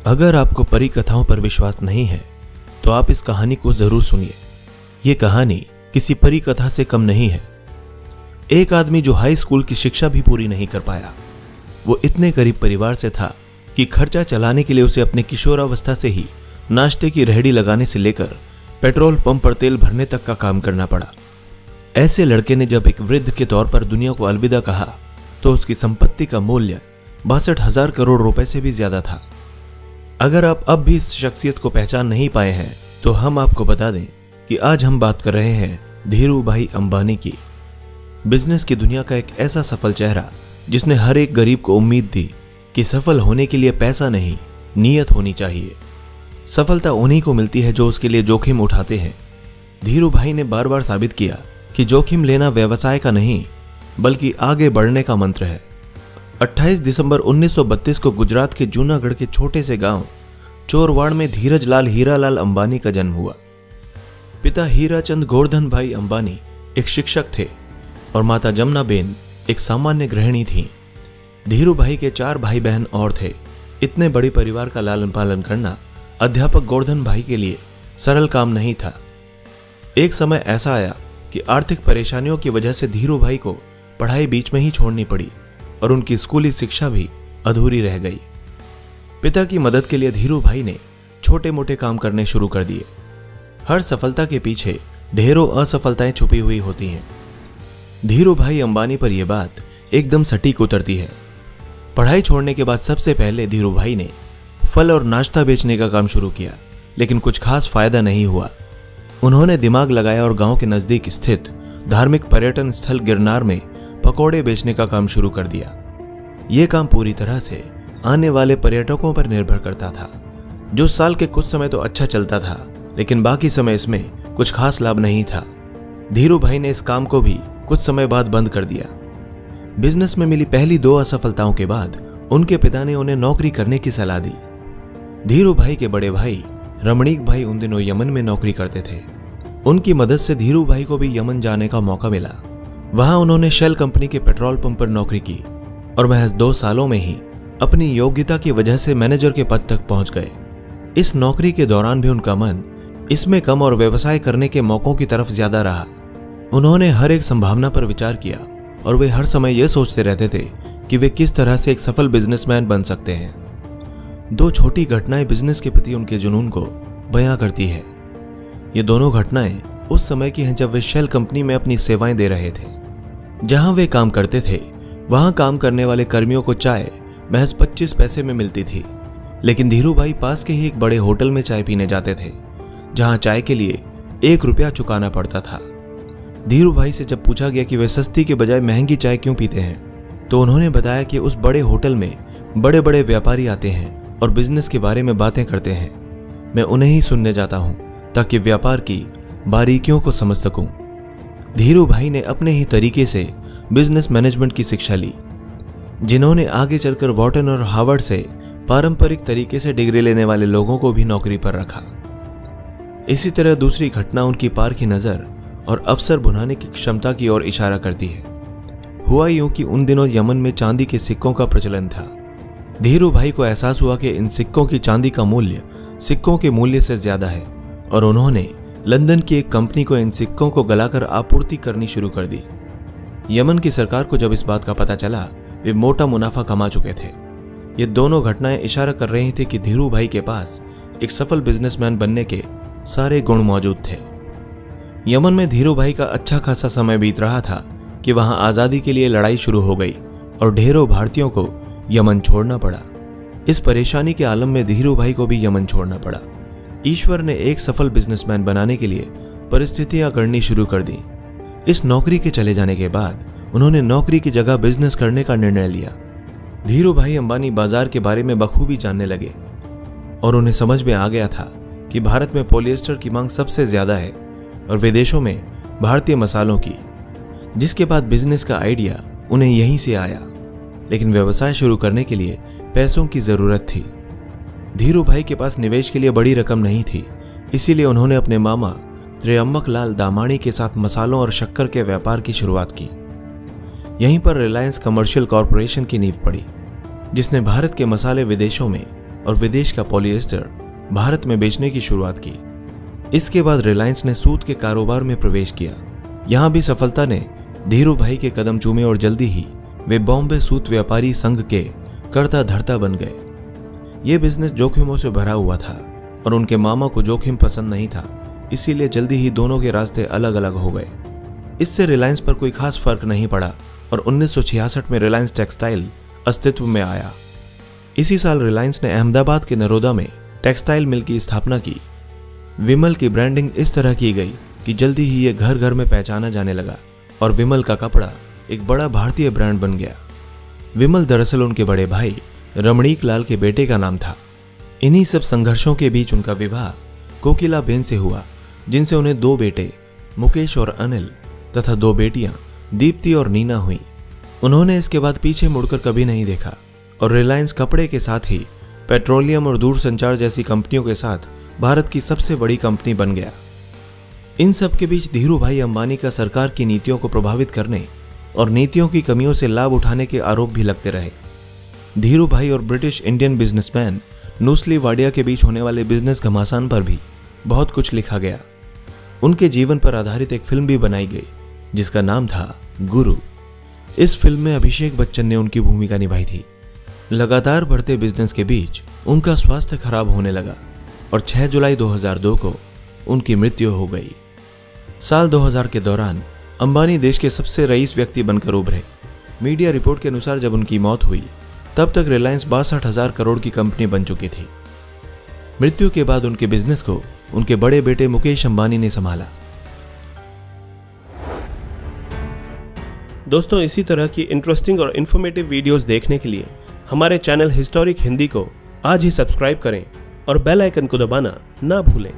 अगर आपको परी कथाओं पर विश्वास नहीं है तो आप इस कहानी को जरूर सुनिए। ये कहानी किसी परी कथा से कम नहीं है। एक आदमी जो हाई स्कूल की शिक्षा भी पूरी नहीं कर पाया, वो इतने गरीब परिवार से था कि खर्चा चलाने के लिए उसे अपने किशोरावस्था से ही नाश्ते की रेहड़ी लगाने से लेकर पेट्रोल पंप पर तेल भरने तक का काम करना पड़ा। ऐसे लड़के ने जब एक वृद्ध के तौर पर दुनिया को अलविदा कहा तो उसकी संपत्ति का मूल्य 62,000 करोड़ रुपए से भी ज्यादा था। अगर आप अब भी इस शख्सियत को पहचान नहीं पाए हैं तो हम आपको बता दें कि आज हम बात कर रहे हैं धीरू भाई अंबानी की। बिजनेस की दुनिया का एक ऐसा सफल चेहरा जिसने हर एक गरीब को उम्मीद दी कि सफल होने के लिए पैसा नहीं, नीयत होनी चाहिए। सफलता उन्हीं को मिलती है जो उसके लिए जोखिम उठाते हैं। धीरू भाई ने बार बार साबित किया कि जोखिम लेना व्यवसाय का नहीं बल्कि आगे बढ़ने का मंत्र है। 28 दिसंबर 1932 को गुजरात के जूनागढ़ के छोटे से गांव चोरवाड़ में धीरज लाल हीरालाल अंबानी का जन्म हुआ। पिता हीराचंद गोवर्धन भाई अंबानी एक शिक्षक थे और माता जमुनाबेन एक सामान्य गृहिणी थीं। धीरू भाई के 4 भाई बहन और थे। इतने बड़े परिवार का लालन पालन करना अध्यापक गोवर्धन भाई के लिए सरल काम नहीं था। एक समय ऐसा आया कि आर्थिक परेशानियों की वजह से धीरू भाई को पढ़ाई बीच में ही छोड़नी पड़ी और उनकी स्कूली शिक्षा भी अधूरी रह गई। पिता की मदद के लिए धीरू भाई ने छोटे मोटे काम करने शुरू कर दिए। हर सफलता के पीछे ढेरों असफलताएं छुपी हुई होती हैं। धीरू भाई अंबानी पर यह बात एकदम सटीक उतरती है। पढ़ाई छोड़ने के बाद सबसे पहले धीरू भाई ने फल और नाश्ता बेचने का काम शुरू किया, लेकिन कुछ खास फायदा नहीं हुआ। उन्होंने दिमाग लगाया और गांव के नजदीक स्थित धार्मिक पर्यटन स्थल गिरनार में पकौड़े बेचने का काम शुरू कर दिया। यह काम पूरी तरह से आने वाले पर्यटकों पर निर्भर करता था। जो साल के कुछ समय तो अच्छा चलता था, लेकिन बाकी समय इसमें कुछ खास लाभ नहीं था। धीरू भाई ने इस काम को भी कुछ समय बाद बंद कर दिया। बिजनेस में मिली पहली 2 असफलताओं के बाद उनके पिता ने उन्हें नौकरी करने की सलाह दी। धीरू भाई के बड़े भाई रमणीक भाई उन दिनों यमन में नौकरी करते थे। उनकी मदद से धीरू भाई को भी यमन जाने का मौका मिला। वहां उन्होंने शेल कंपनी के पेट्रोल पंप पर नौकरी की और महज 2 सालों में ही अपनी योग्यता की वजह से मैनेजर के पद तक पहुंच गए। इस नौकरी के दौरान भी उनका मन इसमें कम और व्यवसाय करने के मौकों की तरफ ज्यादा रहा। उन्होंने हर एक संभावना पर विचार किया और वे हर समय यह सोचते रहते थे कि वे किस तरह से एक सफल बिजनेसमैन बन सकते हैं। 2 छोटी घटनाएं बिजनेस के प्रति उनके जुनून को बयां करती है। ये दोनों घटनाएं उस समय की हैं जब वे शेल कंपनी में अपनी सेवाएं दे रहे थे। जहां वे काम करते थे वहां काम करने वाले कर्मियों को चाय महज 25 पैसे में मिलती थी, लेकिन धीरू भाई पास के ही एक बड़े होटल में चाय पीने जाते थे जहां चाय के लिए 1 रुपया चुकाना पड़ता था। धीरू भाई से जब पूछा गया कि वे सस्ती के बजाय महंगी चाय क्यों पीते हैं तो उन्होंने बताया कि उस बड़े होटल में बड़े बड़े व्यापारी आते हैं और बिजनेस के बारे में बातें करते हैं। मैं उन्हें ही सुनने जाता हूं ताकि व्यापार की बारीकियों को समझ सकूं। धीरू भाई ने अपने ही तरीके से बिजनेस मैनेजमेंट की शिक्षा ली, जिन्होंने आगे चलकर वॉर्टन और हार्वर्ड से पारंपरिक तरीके से डिग्री लेने वाले लोगों को भी नौकरी पर रखा। इसी तरह दूसरी घटना उनकी पारखी नजर और अवसर भुनाने की क्षमता की ओर इशारा करती है। हुआ यूं कि उन दिनों यमन में चांदी के सिक्कों का प्रचलन था। धीरू भाई को एहसास हुआ कि इन सिक्कों की चांदी का मूल्य सिक्कों के मूल्य से ज्यादा है और उन्होंने लंदन की एक कंपनी को इन सिक्कों को गलाकर आपूर्ति करनी शुरू कर दी। यमन की सरकार को जब इस बात का पता चला, वे मोटा मुनाफा कमा चुके थे। ये दोनों घटनाएं इशारा कर रही थी कि धीरू भाई के पास एक सफल बिजनेसमैन बनने के सारे गुण मौजूद थे। यमन में धीरू भाई का अच्छा खासा समय बीत रहा था कि वहां आजादी के लिए लड़ाई शुरू हो गई और ढेरों भारतीयों को यमन छोड़ना पड़ा। इस परेशानी के आलम में धीरू भाई को भी यमन छोड़ना पड़ा। ईश्वर ने एक सफल बिजनेसमैन बनाने के लिए परिस्थितियां गढ़नी शुरू कर दी। इस नौकरी के चले जाने के बाद उन्होंने नौकरी की जगह बिजनेस करने का निर्णय लिया। धीरू भाई अंबानी बाजार के बारे में बखूबी जानने लगे और उन्हें समझ में आ गया था कि भारत में पॉलिएस्टर की मांग सबसे ज्यादा है और विदेशों में भारतीय मसालों की, जिसके बाद बिजनेस का आइडिया उन्हें यहीं से आया। लेकिन व्यवसाय शुरू करने के लिए पैसों की जरूरत थी। धीरू भाई के पास निवेश के लिए बड़ी रकम नहीं थी, इसीलिए उन्होंने अपने मामा त्र्यंबक लाल दामाणी के साथ मसालों और शक्कर के व्यापार की शुरुआत की। यहीं पर रिलायंस कमर्शियल कॉरपोरेशन की नींव पड़ी, जिसने भारत के मसाले विदेशों में और विदेश का पॉलिएस्टर भारत में बेचने की शुरुआत की। इसके बाद रिलायंस ने सूत के कारोबार में प्रवेश किया। यहां भी सफलता ने धीरू भाई के कदम चूमे और जल्दी ही वे बॉम्बे सूत व्यापारी संघ के कर्ता धर्ता बन गए। ये बिजनेस जोखिमों से भरा हुआ था और उनके मामा को जोखिम पसंद नहीं था, इसीलिए जल्दी ही दोनों के रास्ते अलग अलग हो गए। इससे रिलायंस पर कोई खास फर्क नहीं पड़ा और 1966 में रिलायंस टेक्सटाइल अस्तित्व में आया। इसी साल रिलायंस ने अहमदाबाद के नरोदा में टेक्सटाइल मिल की स्थापना की। विमल की ब्रांडिंग इस तरह की गई कि जल्दी ही ये घर घर में पहचाना जाने लगा और विमल का कपड़ा एक बड़ा भारतीय ब्रांड बन गया। विमल दरअसल उनके बड़े भाई रमणीक लाल के बेटे का नाम था। इन्हीं सब संघर्षों के बीच उनका विवाह कोकिला बेन से हुआ, जिनसे उन्हें 2 बेटे मुकेश और अनिल तथा 2 बेटियां दीप्ति और नीना हुई। उन्होंने इसके बाद पीछे मुड़कर कभी नहीं देखा और रिलायंस कपड़े के साथ ही पेट्रोलियम और दूरसंचार जैसी कंपनियों के साथ भारत की सबसे बड़ी कंपनी बन गया। इन सब के बीच धीरू भाई अंबानी का सरकार की नीतियों को प्रभावित करने और नीतियों की कमियों से लाभ उठाने के आरोप भी लगते रहे। धीरू भाई और ब्रिटिश इंडियन बिजनेसमैन नूसली वाडिया के बीच होने वाले बिजनेस घमासान पर भी बहुत कुछ लिखा गया। उनके जीवन पर आधारित एक फिल्म भी बनाई गई जिसका नाम था गुरु। इस फिल्म में अभिषेक बच्चन ने उनकी भूमिका निभाई थी। लगातार बढ़ते बिजनेस के बीच उनका स्वास्थ्य खराब होने लगा और 6 जुलाई 2002 को उनकी मृत्यु हो गई। साल 2000 के दौरान अंबानी देश के सबसे रईस व्यक्ति बनकर उभरे। मीडिया रिपोर्ट के अनुसार जब उनकी मौत हुई तब तक रिलायंस 62,000 करोड़ की कंपनी बन चुकी थी। मृत्यु के बाद उनके बिजनेस को उनके बड़े बेटे मुकेश अंबानी ने संभाला। दोस्तों, इसी तरह की इंटरेस्टिंग और इन्फॉर्मेटिव वीडियोस देखने के लिए हमारे चैनल हिस्टोरिक हिंदी को आज ही सब्सक्राइब करें और बेल आइकन को दबाना ना भूलें।